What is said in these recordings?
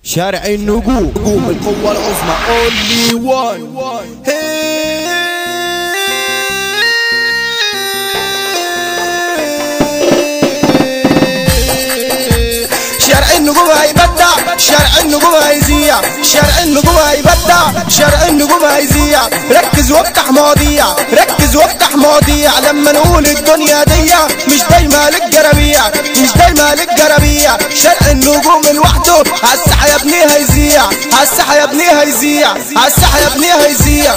شارع النجوم، نجوم القوة العظمى only one. شارع النجوم هيبدع، شارع النجوم هيذيع، شارع النجوم هيبدع، شارع النجوم هيذيع. ركز وافتح مواضيع، ركز وافتح مواضيع. لما نقول الدنيا دي مش دايما للجرابيع، مش دايما للجرابيع. شارع النجوم لوحده عالساحة يا ابني هيذيع، عالساحة يا ابني هيذيع، عالساحة يا ابني هيذيع.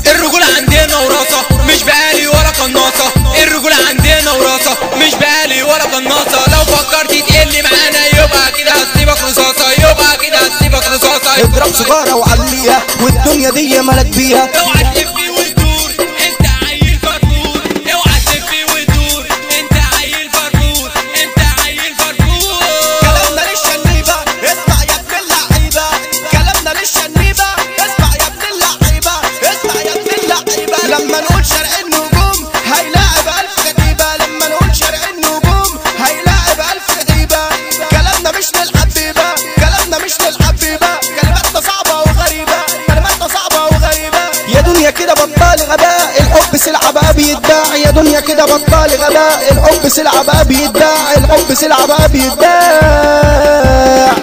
الرجولة عندنا وراثة مش بقالي ولا قناصة، الرجولة عندنا وراثة مش بقالي ولا قناصة. لو فكرت تقل معانا يبقى كده هسيبك رصاصة، يبقى كده هسيبك رصاصة. اضرب سيجارة وعليها والدنيا دي مالك بيها. اوعى تلفي وتدور انت عيل فرفور، اوعى تلفي وتدور انت عيل فرفور، انت عيل فرفور. كلامنا للشنيبة اسمع يا ابن اللعيبة، كلامنا للشنيبة اسمع يا ابن اللعيبة، اسمع يا ابن اللعيبة. لما نقول شارع النجوم هيلاعب 1000 كتيبة، لما نقول شارع النجوم هيلاعب 1000 كتيبة. كلامنا مش للحبيبة، كلامنا مش للحبيبة. كلماتنا صعبة وغريبة، كلماتنا صعبة وغريبة. يا دنيا كده بطال غباء، الحب سلعة بقى بيتباع. يا دنيا كده بطال غباء، الحب سلعة بقى بيتباع، الحب سلعة بقى بيتباع.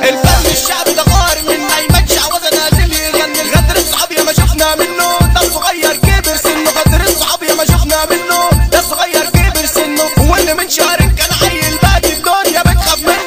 الفن الشعبي ده غار من ما يمشي عوضة لازم يغني. الغدر الصحاب يا ما شفنا منه، ده الصغير كبر سنه. غدر الصحاب يا ما شفنا منه، ده الصغير كبر سنه. واللي من شهر كان عيل باقي الدنيا بتخاف منه.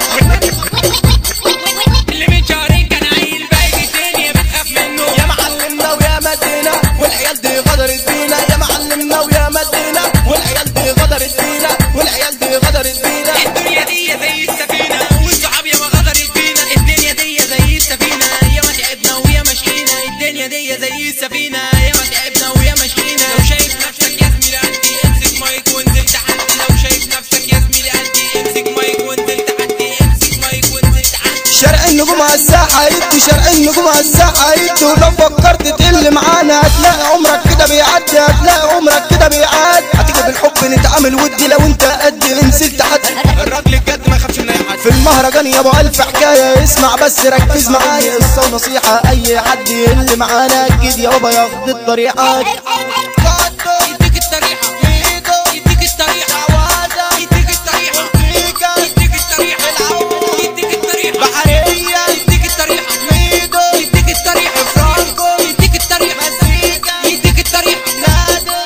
اللي من شهرين كان عيل باقي الدنيا بتخاف منه. يا معلمنا ويا مدينة والعيال دي غدرت بينا، يا معلمنا ويا مدينة والعيال دي غدرت بينا، والعيال دي غدرت بينا. الدنيا دي زي السفينة والصحاب يا ما غدرت بينا. الدنيا دي زي السفينة يا ما تعبنا ويا مشينا. الدنيا دي زي السفينة يا ما تعبنا ويا مشينا. لو شايف نفسك يا زميلي قدي امسك مايك وانزل تحدي. لو شايف نفسك يا زميلي قدي امسك مايك وانزل تحدي، امسك مايك وانزل تحدي. شارع النجوم عالساحة يدي، شارع النجوم عالساحة يدي. ولو فكرت تقل معانا هتلاقي عمرك كده بيعدي، هتلاقي عمرك كده بيعدي. هتيجي بالحب نتعامل ودي لو انت قد انزل تحدي. الراجل الجد ما يخافش من اي حد. في المهرجان يا ابو 1000 حكاية، اسمع بس ركز معايا. قصة ونصيحة اي حد يقل معانا اكيد يا بابا ياخد الطريقة. يديك الطريحة، يديك الطريحة، يديك الطريحة، يديك الطريحة، يديك الطريحة بحرية، يديك الطريحة، يديك الطريحة فرانكو، يديك الطريحة يديك الطريحة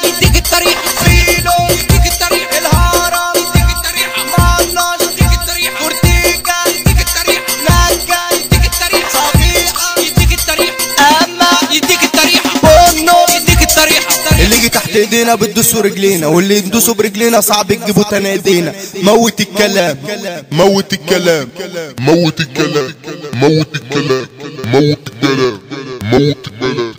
يديك الطريحة فيلو، يديك الطريحة الهرم، يديك الطريحة مانوس، يديك الطريحة كورتيكا، يديك الطريحة نكا، يديك الطريحة صفيحة، يديك الطريحة اما يديك الطريحة بونو. يديك الطريحة. اللي يجي تحت ايدينا بتدوسوا رجلينا، واللي يدوسوا برجلينا صعب تجيبوا تاني ايدينا. موت الكلام، موت الكلام، موت الكلام، موت الكلام، موت الكلام، موت الكلام.